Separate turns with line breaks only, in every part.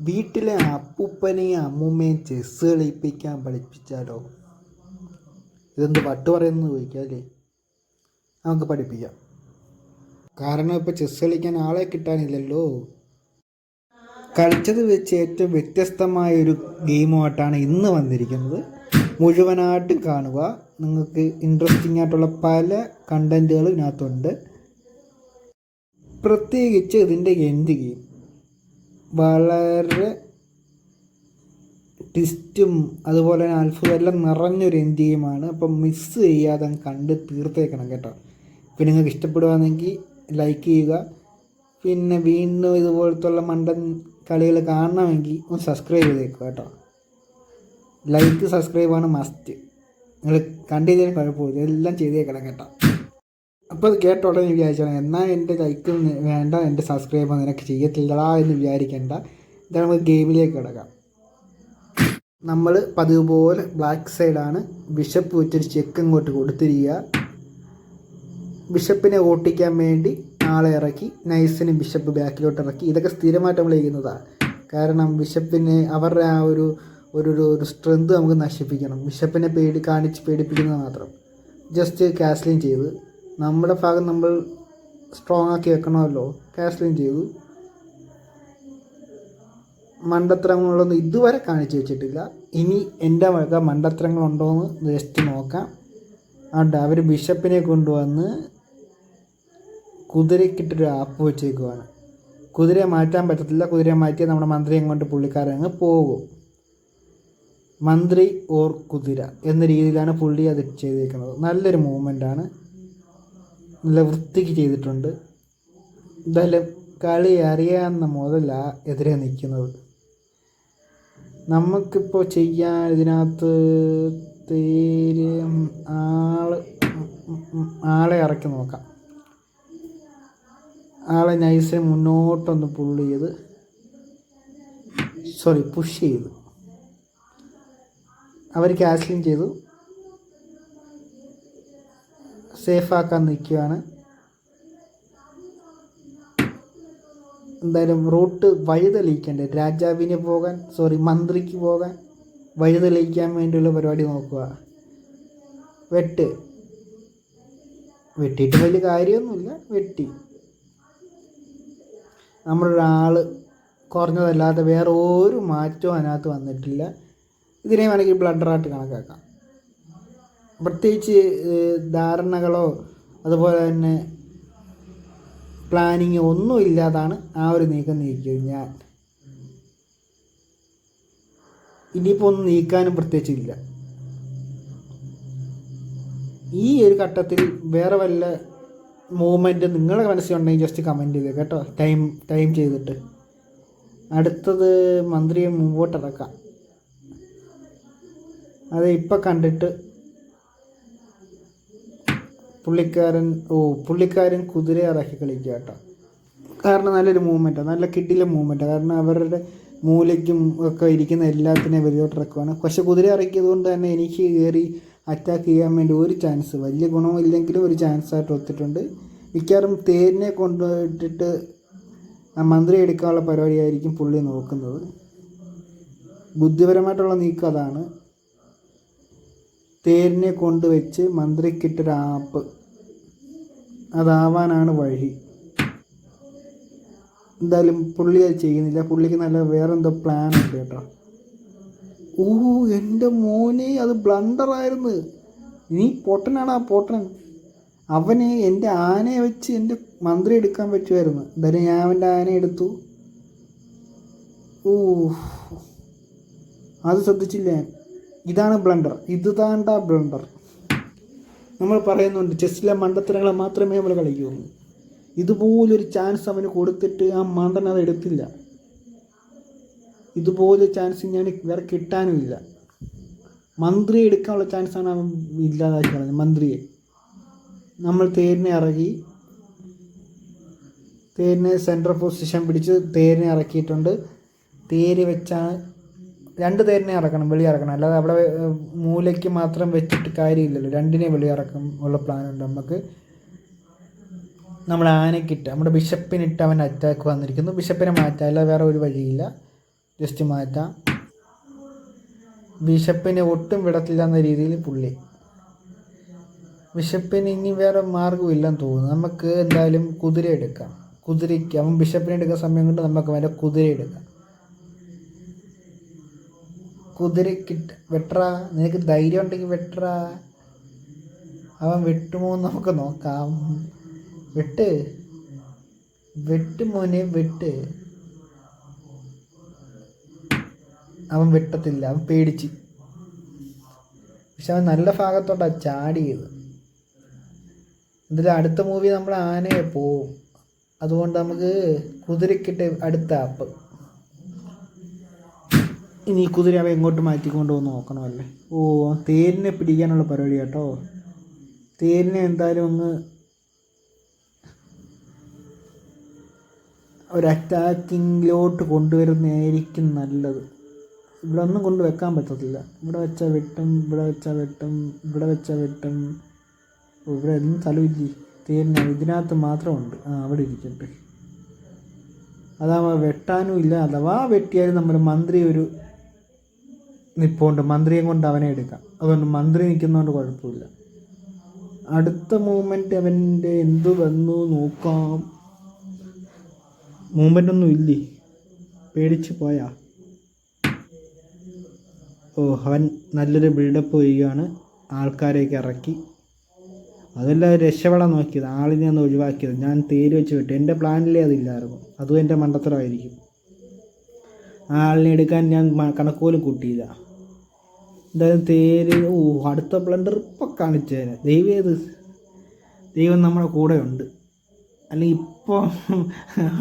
വീട്ടിലെ അപ്പൂപ്പനെയും അമ്മൂമ്മയും ചെസ്സ് കളിപ്പിക്കാൻ പഠിപ്പിച്ചാലോ? ഇതെന്ത് പട്ട് പറയുന്നത് ചോദിക്കാം അല്ലേ? നമുക്ക് പഠിപ്പിക്കാം. കാരണം ഇപ്പോൾ ചെസ്സ് കളിക്കാൻ ആളെ കിട്ടാനില്ലല്ലോ. കളിച്ചത് വെച്ച് ഏറ്റവും വ്യത്യസ്തമായൊരു ഗെയിമുമായിട്ടാണ് ഇന്ന് വന്നിരിക്കുന്നത്. മുഴുവനായിട്ടും കാണുക. നിങ്ങൾക്ക് ഇൻട്രസ്റ്റിംഗ് ആയിട്ടുള്ള പല കണ്ടൻറ്റുകളും ഇതിനകത്തുണ്ട്. പ്രത്യേകിച്ച് ഇതിൻ്റെ എൻഡ് ഗെയിം വളരെ ട്വിസ്റ്റും അതുപോലെ തന്നെ അത്ഭുതമെല്ലാം നിറഞ്ഞൊരു എൻഡ് ഗെയിമാണ്. അപ്പം മിസ് ചെയ്യാതെ കണ്ട് തീർത്തേക്കണം കേട്ടോ. പിന്നെ നിങ്ങൾക്ക് ഇഷ്ടപ്പെടുകയാണെങ്കിൽ ലൈക്ക് ചെയ്യുക. പിന്നെ വീണ്ടും ഇതുപോലത്തുള്ള മണ്ടൻ കളികൾ കാണണമെങ്കിൽ ഒന്ന് സബ്സ്ക്രൈബ് ചെയ്തേക്കുക കേട്ടോ. ലൈക്ക് സബ്സ്ക്രൈബാണ് മസ്റ്റ്. നിങ്ങൾ കണ്ടിരുന്നതിന് കുഴപ്പമില്ല, എല്ലാം ചെയ്തേക്കണം കേട്ടോ. അപ്പോൾ അത് കേട്ട ഉടനെ വിചാരിച്ചാണ് എന്നാൽ എൻ്റെ ലൈക്ക് വേണ്ട, എൻ്റെ സബ്സ്ക്രൈബ് നിനക്ക് ചെയ്യത്തില്ലടാ എന്ന് വിചാരിക്കേണ്ട. ഇതാണ് നമുക്ക് ഗെയിമിലേക്ക് കിടക്കാം. നമ്മൾ പതിവ് പോലെ ബ്ലാക്ക് സൈഡാണ്. ബിഷപ്പ് വെച്ചൊരു ചെക്ക് ഇങ്ങോട്ട് കൊടുത്തിരിക്കുക. ബിഷപ്പിനെ ഓട്ടിക്കാൻ വേണ്ടി ആളെ ഇറക്കി, നൈസിന് ബിഷപ്പ് ബാക്കിലോട്ട് ഇറക്കി. ഇതൊക്കെ സ്ഥിരമായിട്ട് നമ്മൾ ചെയ്യുന്നതാണ്. കാരണം ബിഷപ്പിനെ അവരുടെ ആ ഒരു സ്ട്രെങ്ത് നമുക്ക് നശിപ്പിക്കണം. ബിഷപ്പിനെ പേടിപ്പിക്കുന്നത് മാത്രം. ജസ്റ്റ് കാസ്ലിംഗ് ചെയ്ത് നമ്മുടെ ഭാഗം നമ്മൾ സ്ട്രോങ് ആക്കി വെക്കണമല്ലോ. കാസ്ലിംഗ് ചെയ്തു. മണ്ടത്തരങ്ങളൊന്നും ഇതുവരെ കാണിച്ചു വെച്ചിട്ടില്ല. ഇനി എൻ്റെ വക മണ്ടത്തരങ്ങളുണ്ടോയെന്ന് ജസ്റ്റ് നോക്കാം. അവർ ബിഷപ്പിനെ കൊണ്ടുവന്ന് കുതിരയ്ക്കിട്ടൊരു ആപ്പ് വെച്ചേക്കുവാണ്. കുതിരയെ മാറ്റാൻ പറ്റത്തില്ല. കുതിരയെ മാറ്റിയാൽ നമ്മുടെ മന്ത്രിയെ കൊണ്ട് പുള്ളിക്കാരൻ അങ്ങ് പോകും. മന്ത്രി ഓർ കുതിര എന്ന രീതിയിലാണ് പുള്ളി അത് ചെയ്തേക്കുന്നത്. നല്ലൊരു മൂവ്മെൻറ്റാണ്. നല്ല വൃത്തിക്ക് ചെയ്തിട്ടുണ്ട്. എന്തായാലും കളി അറിയാവുന്ന മുതലാണ് എതിരെ നിൽക്കുന്നത്. നമുക്കിപ്പോൾ ചെയ്യാൻ ഇതിനകത്ത് ആളെ ഇറക്കി നോക്കാം. ആളെ നൈസിന് മുന്നോട്ടൊന്ന് പുഷ് ചെയ്ത് അവർ കാസ്ലിംഗ് ചെയ്തു. സേഫാക്കാൻ നിൽക്കുകയാണ്. എന്തായാലും റൂട്ട് വഴിതെളിയിക്കണ്ടേ? മന്ത്രിക്ക് പോകാൻ വഴിതെളിയിക്കാൻ വേണ്ടിയുള്ള പരിപാടി നോക്കുക. വെട്ടിയിട്ട് വലിയ കാര്യമൊന്നുമില്ല. നമ്മളൊരാൾ കുറഞ്ഞതല്ലാതെ വേറെ ഒരു മാറ്റവും അതിനകത്ത് വന്നിട്ടില്ല. ഇതിനെ വേണമെങ്കിൽ ബ്ലണ്ടറായിട്ട് കണക്കാക്കാം. പ്രത്യേകിച്ച് ധാരണകളോ അതുപോലെ തന്നെ പ്ലാനിങ് ഒന്നും ഇല്ലാതാണ് ആ ഒരു നീക്കം നീക്കിയത്. ഞാൻ ഇനിയിപ്പോൾ ഒന്നും നീക്കാനും പ്രത്യേകിച്ചില്ല. ഈ ഒരു ഘട്ടത്തിൽ വേറെ വല്ല മൂവ്മെൻറ്റ് നിങ്ങളുടെ മനസ്സിലുണ്ടെങ്കിൽ ജസ്റ്റ് കമൻറ്റ് ചെയ്തേ കേട്ടോ. ടൈം ചെയ്തിട്ട് അടുത്തത് മന്ത്രിയെ മുമ്പോട്ടിറക്കാം. അത് ഇപ്പം കണ്ടിട്ട് പുള്ളിക്കാരൻ കുതിര ഇറക്കി കളിക്കുക കേട്ടോ. കാരണം നല്ലൊരു മൂവ്മെൻറ്റാണ്, നല്ല കിട്ടിയില്ല മൂവ്മെൻറ്റാണ്. കാരണം അവരുടെ മൂലയ്ക്കും ഒക്കെ ഇരിക്കുന്ന എല്ലാത്തിനെയും വെളിയോട്ട് ഇറക്കുവാണ്. പക്ഷെ കുതിര ഇറക്കിയത് കൊണ്ട് തന്നെ എനിക്ക് കയറി അറ്റാക്ക് ചെയ്യാൻ വേണ്ടി ഒരു ചാൻസ്, വലിയ ഗുണമില്ലെങ്കിലും ഒരു ചാൻസായിട്ട് ഒത്തിട്ടുണ്ട്. മിക്കവാറും തേരിനെ കൊണ്ടുപോയിട്ടിട്ട് മന്ത്രി എടുക്കാനുള്ള പരിപാടിയായിരിക്കും പുള്ളി നോക്കുന്നത്. ബുദ്ധിപരമായിട്ടുള്ള നീക്കം അതാണ്. തേരിനെ കൊണ്ടുവച്ച് മന്ത്രിക്കിട്ടൊരു ആപ്പ്, അതാവാനാണ് വഴി. എന്തായാലും പുള്ളി അത് ചെയ്യുന്നില്ല. പുള്ളിക്ക് നല്ല വേറെന്തോ പ്ലാൻ ഉണ്ട് കേട്ടോ. എൻ്റെ മോനെ, അത് ബ്ലണ്ടറായിരുന്നു. നീ പൊട്ടനാണ്. അവന് എൻ്റെ ആനയെ വെച്ച് എൻ്റെ മന്ത്രി എടുക്കാൻ പറ്റുമായിരുന്നു. എന്തായാലും ഞാൻ അവൻ്റെ ആനയെ എടുത്തു. അത് ശ്രദ്ധിച്ചില്ലേ? ഇതാണ് ബ്ലണ്ടർ. ബ്ലണ്ടർ. നമ്മൾ പറയുന്നുണ്ട് ചെസ്സിലെ മണ്ടത്തരങ്ങളെ മാത്രമേ നമ്മൾ കളിക്കുകയുള്ളൂ. ഇതുപോലൊരു ചാൻസ് അവന് കൊടുത്തിട്ട് ആ മണ്ടൻ അത് എടുത്തില്ല. ഇതുപോലൊരു ചാൻസ് ഞാൻ വേറെ കിട്ടാനുമില്ല. മന്ത്രിയെ എടുക്കാനുള്ള ചാൻസാണ് അവൻ ഇല്ലാതാക്കി കളഞ്ഞത്. മന്ത്രിയെ നമ്മൾ തേരിനെ ഇറക്കി, തേരിനെ സെൻട്രൽ പൊസിഷൻ പിടിച്ച് തേരിനെ ഇറക്കിയിട്ടുണ്ട്. തേര് വെച്ചാണ് 2 തേരിനെ ഇറക്കണം, വെളിയിറക്കണം. അല്ലാതെ അവിടെ മൂലയ്ക്ക് മാത്രം വെച്ചിട്ട് കാര്യമില്ലല്ലോ. 2നെ വെളിയിറക്കം ഉള്ള പ്ലാനുണ്ട് നമുക്ക്. നമ്മൾ ആനയ്ക്കിട്ട്, നമ്മുടെ ബിഷപ്പിനിട്ട് അവൻ അറ്റാക്ക് വന്നിരിക്കുന്നു. ബിഷപ്പിനെ മാറ്റാൻ, അല്ലാതെ വേറെ ഒരു വഴിയില്ല. ജസ്റ്റ് മാറ്റാം. ബിഷപ്പിനെ ഒട്ടും വിടത്തില്ല എന്ന രീതിയിൽ പുള്ളി. ബിഷപ്പിന് ഇനി വേറെ മാർഗ്ഗമില്ലെന്ന് തോന്നുന്നു. നമുക്ക് എന്തായാലും കുതിര എടുക്കാം. കുതിരയ്ക്ക് അവൻ ബിഷപ്പിനെ എടുക്കുന്ന സമയം കൊണ്ട് നമുക്ക് അവൻ്റെ കുതിര എടുക്കാം. കുതിരക്കിട്ട് വെട്ടറ, നിനക്ക് ധൈര്യം ഉണ്ടെങ്കിൽ വെട്ടറ. അവൻ വെട്ടുമോ എന്ന് നമുക്ക് നോക്കാം. വെട്ട് വെട്ട് മോനെ വെട്ട്. അവൻ വെട്ടത്തില്ല, അവൻ പേടിച്ച്. പക്ഷെ അവൻ നല്ല ഭാഗത്തോട്ടാണ് ചാടിയത്. എന്തായാലും അടുത്ത മൂവി നമ്മൾ ആനയെ പോവും. അതുകൊണ്ട് നമുക്ക് കുതിരക്കിട്ട് അടുത്ത ആപ്പ്. ഇനി ഈ കുതിര അവ എങ്ങോട്ട് മാറ്റിക്കൊണ്ട് പോകുന്ന നോക്കണമല്ലേ. ഓ, തേരിനെ പിടിക്കാനുള്ള പരിപാടി കേട്ടോ. തേരിനെ എന്തായാലും ഒന്ന് ഒരു അറ്റാക്കിങ്ങിലോട്ട് കൊണ്ടുവരുന്നതായിരിക്കും നല്ലത്. ഇവിടെ ഒന്നും കൊണ്ട് വെക്കാൻ പറ്റത്തില്ല. ഇവിടെ വെച്ചാൽ വെട്ടും, ഇവിടെ വെച്ചാൽ വെട്ടും, ഇവിടെ വെച്ചാൽ വെട്ടും. ഇവിടെ ഒന്നും സ്ഥലമില്ലേ തേരിന്. ഇതിനകത്ത് മാത്രമുണ്ട്. അവിടെ ഇരിക്കട്ടെ. അതാവുമ്പോൾ വെട്ടാനും ഇല്ല. അഥവാ വെട്ടിയാലും നമ്മൾ മന്ത്രി ഒരു നിൽപ്പുണ്ട്. മന്ത്രിയെ കൊണ്ട് അവനെ എടുക്കാം. അതുകൊണ്ട് മന്ത്രി നിൽക്കുന്നതുകൊണ്ട് കുഴപ്പമില്ല. അടുത്ത മൂവ്മെൻറ്റ് അവൻ്റെ എന്ത് വന്നു നോക്കാം. മൂവ്മെൻ്റ് ഒന്നും ഇല്ലേ, പേടിച്ച് പോയാ. ഓ, അവൻ നല്ലൊരു ബിൽഡപ്പ് ചെയ്യുകയാണ്. ആൾക്കാരെയൊക്കെ ഇറക്കി. അതെല്ലാം രക്ഷപ്പെടാൻ നോക്കിയത്, ആളിനെ ഒന്ന് ഒഴിവാക്കിയത്. ഞാൻ തേര് വെച്ച് വിട്ടു. എൻ്റെ പ്ലാനിലേ അതില്ലായിരുന്നു. അതും എൻ്റെ മണ്ടത്തരമായിരിക്കും. ആളിനെ എടുക്കാൻ ഞാൻ കണക്ക് പോലും കൂട്ടിയില്ല. എന്തായാലും തേര്. ഓ, അടുത്ത ബ്ലണ്ടർ ഇപ്പം കാണിച്ചേനെ. ദൈവം നമ്മുടെ കൂടെ ഉണ്ട്. അല്ലെങ്കിൽ ഇപ്പോൾ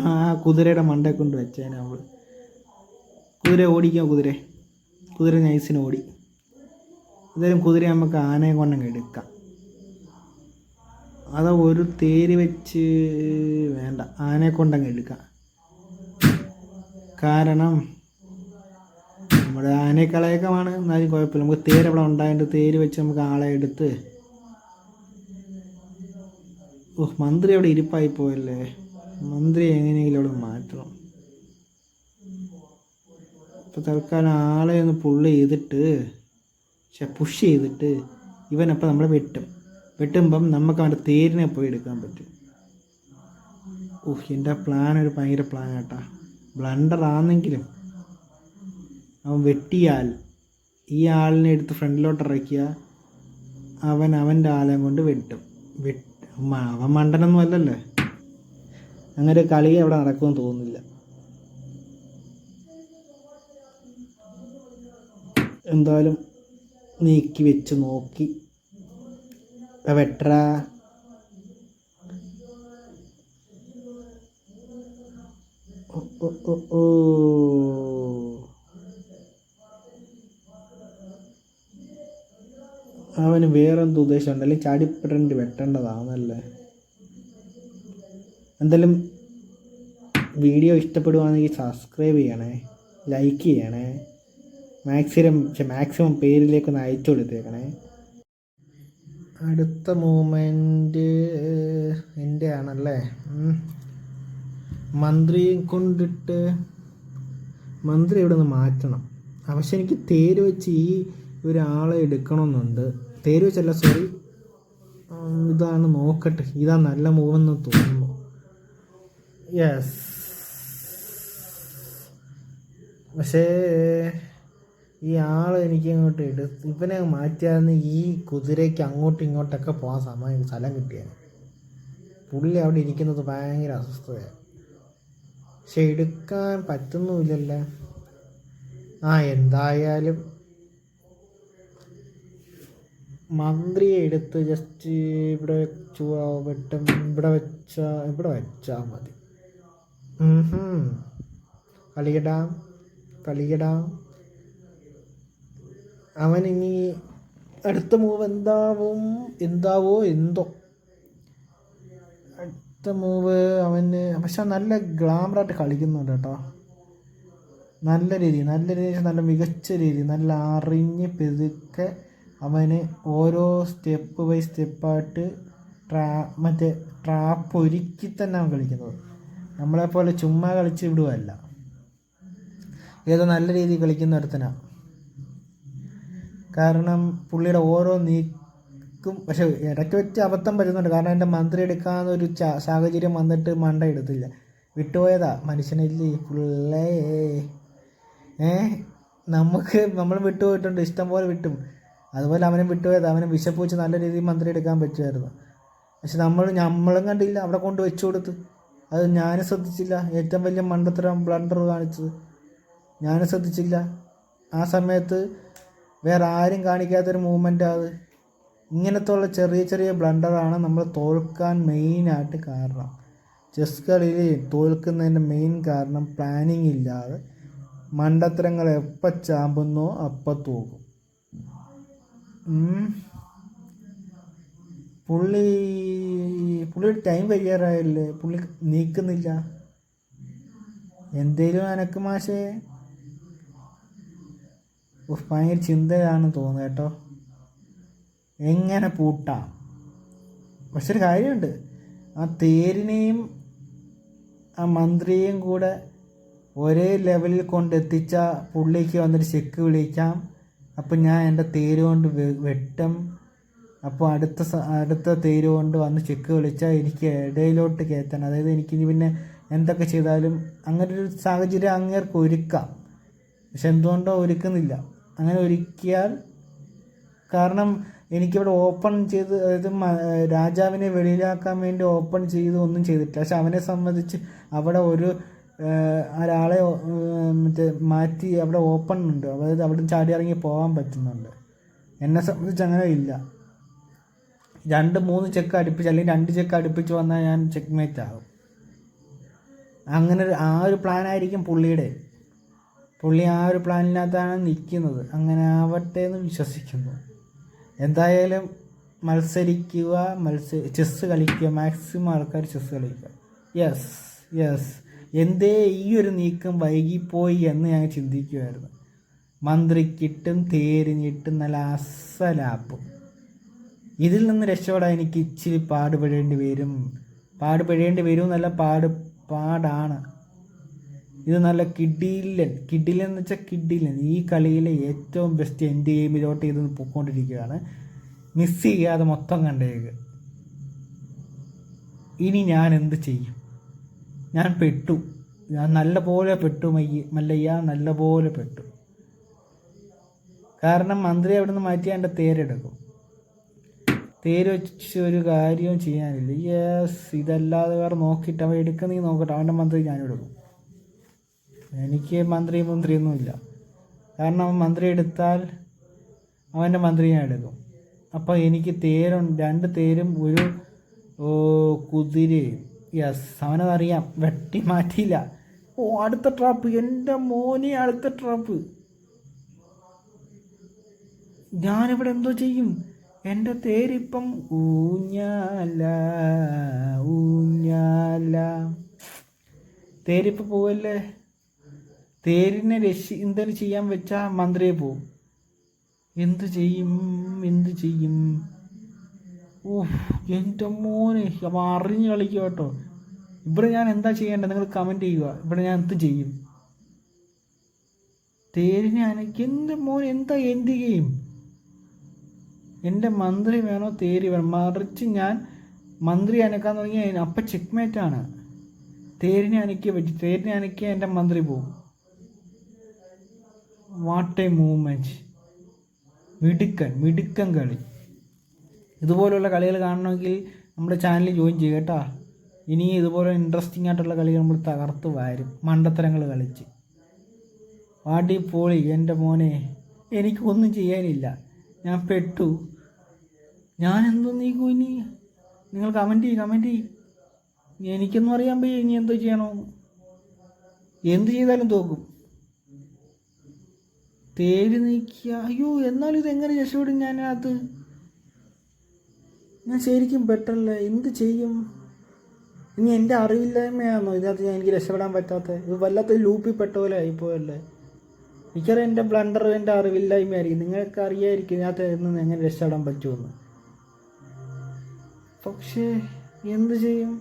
ആ കുതിരയുടെ മണ്ടയെ കൊണ്ട് വെച്ചേനെ നമ്മൾ. കുതിര ഓടിക്കാം. കുതിര നൈസിന് ഓടി. എന്തായാലും കുതിര നമുക്ക് ആനയെ കൊണ്ടങ്ങ് എടുക്കാം. അത് ഒരു തേര് വെച്ച് വേണ്ട, ആനയെ കൊണ്ടങ്ങ് എടുക്കാം. കാരണം നമ്മുടെ ആനയെ കളയക്കമാണ്. എന്നാലും കുഴപ്പമില്ല. നമുക്ക് തേര് അവിടെ ഉണ്ടായിട്ട് തേര് വെച്ച് നമുക്ക് ആളെ എടുത്ത്. ഓ, മന്ത്രി അവിടെ ഇരിപ്പായി പോയല്ലേ. മന്ത്രി എങ്ങനെയെങ്കിലും അവിടെ മാറ്റണം. ഇപ്പോൾ തൽക്കാലം ആളെ ഒന്ന് പുള്ള് ചെയ്തിട്ട്, പുഷ് ചെയ്തിട്ട് ഇവനപ്പം നമ്മൾ വെട്ടുമ്പം നമുക്ക് അവൻ്റെ തേരിനെ പോയി എടുക്കാൻ പറ്റും. എൻ്റെ പ്ലാൻ ഒരു ഭയങ്കര പ്ലാൻ കേട്ടാ. ബ്ലണ്ടർ ആണെങ്കിലും അവൻ വെട്ടിയാൽ ഈ ആളിനെ എടുത്ത് ഫ്രണ്ടിലോട്ട് ഇറക്കിയ അവൻ്റെ ആളെ കൊണ്ട് വെട്ടും. അവൻ മണ്ടനൊന്നും അല്ലല്ലേ. അങ്ങനെ കളി അവിടെ നടക്കുമെന്ന് തോന്നുന്നില്ല. എന്തായാലും നീക്കി വെച്ച് നോക്കി വെട്ടറ. ഓ, അവന് വേറെന്തോ ഉദ്ദേശമുണ്ട്. അല്ലെങ്കിൽ ചാടിപ്പെടേണ്ടി വെട്ടേണ്ടതാണല്ലേ. എന്തായാലും വീഡിയോ ഇഷ്ടപ്പെടുവാണെങ്കിൽ സബ്സ്ക്രൈബ് ചെയ്യണേ, ലൈക്ക് ചെയ്യണേ, മാക്സിമം പേരിലേക്കൊന്ന് അയച്ചു കൊടുത്തേക്കണേ. അടുത്ത മൂവ്മെൻറ്റ് എൻ്റെ ആണല്ലേ. മന്ത്രിയെ കൊണ്ടിട്ട് മന്ത്രി ഇവിടെ നിന്ന് മാറ്റണം. പക്ഷെ എനിക്ക് തേര് വെച്ച് ഈ ഒരാളെ എടുക്കണമെന്നുണ്ട്. തേര് വെച്ചല്ല, സോറി, ഇതാണ്. നോക്കട്ടെ, ഇതാ നല്ല മൂവെന്ന് തോന്നുന്നു. യെസ്. പക്ഷേ ഈ ആൾ എനിക്ക് അങ്ങോട്ട് ഇവനെ മാറ്റിയായിരുന്നു ഈ കുതിരയ്ക്ക് അങ്ങോട്ടും ഇങ്ങോട്ടൊക്കെ പോകാൻ സ്ഥലം കിട്ടിയാണ്. പുള്ളി അവിടെ ഇരിക്കുന്നത് ഭയങ്കര അസ്വസ്ഥതയാണ്. പക്ഷെ എടുക്കാൻ പറ്റുന്നുമില്ലല്ലോ. എന്തായാലും മന്ത്രിയെ എടുത്ത് ജസ്റ്റ് ഇവിടെ വെച്ചു വെട്ടും. ഇവിടെ വെച്ചാൽ മതി. കളിയിടാം. അവനിനി അടുത്ത മൂവ് എന്താവോ എന്തോ. അടുത്ത മൂവ് അവന് പക്ഷെ നല്ല ഗ്ലാമറായിട്ട് കളിക്കുന്നുണ്ട് കേട്ടോ. നല്ല രീതി, നല്ല മികച്ച രീതി, നല്ല അറിഞ്ഞ് പെതുക്കെ അവന് ഓരോ സ്റ്റെപ്പ് ബൈ സ്റ്റെപ്പായിട്ട് ട്രാപ്പ് ഒരുക്കി തന്നെ അവൻ കളിക്കുന്നത്. നമ്മളെപ്പോലെ ചുമ്മാ കളിച്ച് വിടുകയല്ല. ഏതോ നല്ല രീതിയിൽ കളിക്കുന്ന ഒരുത്തനാണ്. കാരണം പുള്ളിയുടെ ഓരോ നീക്കും, പക്ഷെ ഇടയ്ക്ക് വെച്ച് അബദ്ധം പറ്റുന്നുണ്ട്. കാരണം എൻ്റെ മന്ത്രി എടുക്കാമെന്നൊരു സാഹചര്യം വന്നിട്ട് മണ്ട എടുത്തില്ല, വിട്ടുപോയതാ. മനുഷ്യനില്ലേ പുള്ളേ, നമ്മൾ വിട്ടുപോയിട്ടുണ്ട്, ഇഷ്ടം പോലെ വിട്ടും. അതുപോലെ അവനും വിട്ടുപോയത്. അവനെ വിശപ്പ് വെച്ച് നല്ല രീതിയിൽ മന്ത്രി എടുക്കാൻ പറ്റുമായിരുന്നു. പക്ഷെ നമ്മളും കണ്ടില്ല, അവിടെ കൊണ്ട് വെച്ചു കൊടുത്ത്. അത് ഞാനും ശ്രദ്ധിച്ചില്ല. ഏറ്റവും വലിയ മണ്ടത്തരം ബ്ലണ്ടർ കാണിച്ചത് ഞാനും ശ്രദ്ധിച്ചില്ല. ആ സമയത്ത് വേറെ ആരും കാണിക്കാത്തൊരു മൂവ്മെൻ്റ് അത്. ഇങ്ങനത്തെ ഉള്ള ചെറിയ ചെറിയ ബ്ലണ്ടറാണ് നമ്മൾ തോൽക്കാൻ മെയിനായിട്ട് കാരണം. ചെസ് കളിയിൽ തോൽക്കുന്നതിൻ്റെ മെയിൻ കാരണം പ്ലാനിങ് ഇല്ലാതെ മണ്ടത്തരങ്ങൾ എപ്പോൾ ചാമ്പുന്നോ അപ്പം തോക്കും. പുള്ളിയുടെ ടൈം കഴിയാറായില്ലേ, പുള്ളി നീക്കുന്നില്ല. എന്തേലും അനക്ക് മാഷേ ഭയങ്കര ചിന്തയാണ് തോന്നുന്നത് കേട്ടോ, എങ്ങനെ പൂട്ടാം. പക്ഷെ ഒരു കാര്യമുണ്ട്, ആ തേരിനെയും ആ മന്ത്രിയെയും കൂടെ ഒരേ ലെവലിൽ കൊണ്ടെത്തിച്ച പുള്ളിക്ക് വന്നിട്ട് ചെക്ക് വിളിക്കാം. അപ്പം ഞാൻ എൻ്റെ തേര് കൊണ്ട് വെട്ടും. അപ്പോൾ അടുത്ത തേര് കൊണ്ട് വന്ന് ചെക്ക് വിളിച്ചാൽ എനിക്ക് ഇടയിലോട്ട് കയറ്റാൻ, അതായത് എനിക്കിനി പിന്നെ എന്തൊക്കെ ചെയ്താലും അങ്ങനൊരു സാഹചര്യം അങ്ങേർക്ക് ഒരുക്കാം. പക്ഷെ എന്തുകൊണ്ടോ ഒരുക്കുന്നില്ല. അങ്ങനെ ഒരുക്കിയാൽ, കാരണം എനിക്കിവിടെ ഓപ്പൺ ചെയ്ത്, അതായത് രാജാവിനെ വെളിയിലാക്കാൻ വേണ്ടി ഓപ്പൺ ചെയ്ത് ഒന്നും ചെയ്തിട്ടില്ല. പക്ഷെ അവനെ സംബന്ധിച്ച് അവിടെ ഒരാളെ മാറ്റി അവിടെ ഓപ്പൺ ഉണ്ട്, അതായത് അവിടെ ചാടി ഇറങ്ങി പോകാൻ പറ്റുന്നുണ്ട്. എന്നെ സംബന്ധിച്ച് അങ്ങനെ ഇല്ല. 2-3 ചെക്ക് അടുപ്പിച്ച്, അല്ലെങ്കിൽ 2 ചെക്ക് അടുപ്പിച്ച് വന്നാൽ ഞാൻ ചെക്ക് മേറ്റ് ആകും. അങ്ങനെ ആ ഒരു പ്ലാനായിരിക്കും പുള്ളി ആ ഒരു പ്ലാനിനകത്താണ് നിൽക്കുന്നത്. അങ്ങനെ ആവട്ടെ എന്ന് വിശ്വസിക്കുന്നു. എന്തായാലും മത്സരിക്കുക, ചെസ്സ് കളിക്കുക, മാക്സിമം ആൾക്കാർ ചെസ്സ് കളിക്കുക. യെസ് എന്തേ ഈ ഒരു നീക്കം വൈകിപ്പോയി എന്ന് ഞാൻ ചിന്തിക്കുമായിരുന്നു. മന്ത്രിക്കിട്ടും തേരിഞ്ഞിട്ടും നല്ല അസലാപ്പും. ഇതിൽ നിന്ന് രക്ഷപ്പെടാൻ എനിക്ക് ഇച്ചിരി പാടുപെടേണ്ടി വരും എന്നല്ല, പാടാണ്. ഇത് നല്ല കിഡിലൻ എന്ന് വെച്ചാൽ കിഡിലൻ. ഈ കളിയിലെ ഏറ്റവും ബെസ്റ്റ് എൻഡ് ഗെയിമിലോട്ട് ഇത് പോയിക്കൊണ്ടിരിക്കുകയാണ്. മിസ് ചെയ്യാതെ മൊത്തം കണ്ടേക്ക്. ഇനി ഞാൻ എന്ത് ചെയ്യും? ഞാൻ നല്ലപോലെ പെട്ടു മല്ലയ്യ, നല്ലപോലെ പെട്ടു. കാരണം മന്ത്രി അവിടെ നിന്ന് മാറ്റി എൻ്റെ തേരെടുക്കും. തേര് വെച്ച് ഒരു കാര്യവും ചെയ്യാനില്ല. ഇതല്ലാതെ വേറെ നോക്കിയിട്ട് അവൻ എടുക്കുന്നെങ്കിൽ നോക്കട്ടെ, അവൻ്റെ മന്ത്രി ഞാനും എടുക്കും. എനിക്ക് മന്ത്രിയൊന്നുമില്ല. കാരണം അവൻ മന്ത്രി എടുത്താൽ അവൻ്റെ മന്ത്രി ഞാൻ എടുക്കും. അപ്പോൾ എനിക്ക് 2 തേരും ഒരു കുതിരയും. അവനതറിയാം, വെട്ടി മാറ്റിയില്ല. അടുത്ത ട്രാപ്പ്, എൻ്റെ മോനെ, അടുത്ത ട്രാപ്പ്. ഞാനിവിടെ എന്തോ ചെയ്യും? എൻ്റെ തേരിപ്പം ഊഞ്ഞാല. തേരിപ്പോൾ പോവല്ലേ. തേരിനെ എന്തെങ്കിലും ചെയ്യാൻ വെച്ചാൽ മന്ത്രിയെ പോവും. എന്ത് ചെയ്യും? എൻ്റെ മോനെ, അപ്പം അറിഞ്ഞ് കളിക്കുക കേട്ടോ. ഇവിടെ ഞാൻ എന്താ ചെയ്യേണ്ടത്? നിങ്ങൾ കമൻറ്റ് ചെയ്യുക. ഇവിടെ ഞാൻ എന്ത് ചെയ്യും? തേരിനെ എൻ്റെ മോനെ, എന്താ എന്ത് ചെയ്യും? എൻ്റെ മന്ത്രി വേണോ തേര് വേണം? മറിച്ച് ഞാൻ മന്ത്രി അനക്കാൻ തുടങ്ങി അപ്പം ചെക്ക്മേറ്റാണ്. തേരിനെ അനക്കിയ പറ്റി. തേരിനെ അനക്കിയ എൻ്റെ മന്ത്രി പോവും. What A movement. മിടുക്കൻ കളി. ഇതുപോലുള്ള കളികൾ കാണണമെങ്കിൽ നമ്മുടെ ചാനലിൽ ജോയിൻ ചെയ്യുക കേട്ടോ. ഇനി ഇതുപോലെ ഇൻട്രസ്റ്റിംഗ് ആയിട്ടുള്ള കളികൾ നമ്മൾ തകർത്ത് വാരും, മണ്ടത്തരങ്ങൾ കളിച്ച്. അടിപൊളി എൻ്റെ മോനെ. എനിക്കൊന്നും ചെയ്യാനില്ല, ഞാൻ പെട്ടു. ഞാൻ എന്തോ നീക്കും ഇനി? നിങ്ങൾ കമൻറ്റ് ചെയ്യും. എനിക്കൊന്നും അറിയാൻ വയ്യ ഇനി എന്തോ ചെയ്യണോ. എന്ത് ചെയ്താലും തോക്കും. തേര് നീക്കിയ, അയ്യോ, എന്നാലും ഇതെങ്ങനെ രക്ഷപ്പെടും? ഞാൻ ശരിക്കും പെട്ടല്ലേ, എന്ത് ചെയ്യും ഇനി? എൻ്റെ അറിവില്ലായ്മയാണോ ഇതിനകത്ത് എനിക്ക് രക്ഷപ്പെടാൻ പറ്റാത്തത്? ഇത് വല്ലാത്ത ലൂപ്പിൽ പെട്ട പോലെ ആയിപ്പോയല്ലേ. എനിക്കറിയാം എൻ്റെ ബ്ലണ്ടർ എൻ്റെ അറിവില്ലായ്മയായിരിക്കും. നിങ്ങൾക്ക് അറിയായിരിക്കും ഇതിനകത്ത് നിന്ന് എങ്ങനെ രക്ഷപ്പെടാൻ പറ്റുമെന്ന്. പക്ഷേ എന്ത് ചെയ്യും?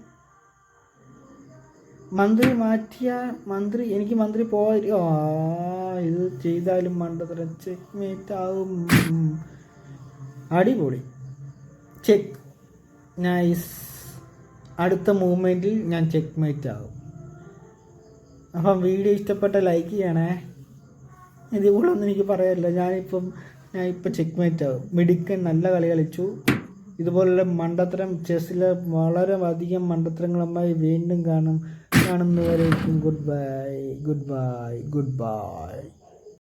മന്ത്രി മാറ്റിയ മന്ത്രി എനിക്ക് മന്ത്രി പോയി ഇത് ചെയ്താലും മണ്ടത്തരം ചെക്ക് ആവും. അടിപൊളി, ചെക്ക്, നൈസ്. അടുത്ത മൂവ്മെൻറ്റിൽ ഞാൻ ചെക്ക് ആകും. അപ്പം വീഡിയോ ഇഷ്ടപ്പെട്ട ലൈക്ക് ചെയ്യണേ. ഇതിൽ കൂടെ ഒന്നും എനിക്ക് പറയാനില്ല. ഞാൻ ഇപ്പം ചെക്ക് ആകും. മിടുക്കൻ, നല്ല കളി കളിച്ചു. ഇതുപോലുള്ള മണ്ടത്തരം ചെസ്സിൽ വളരെ അധികം മണ്ടത്തരങ്ങളുമായി വീണ്ടും കാണുന്നവരേക്കും ഗുഡ് ബൈ.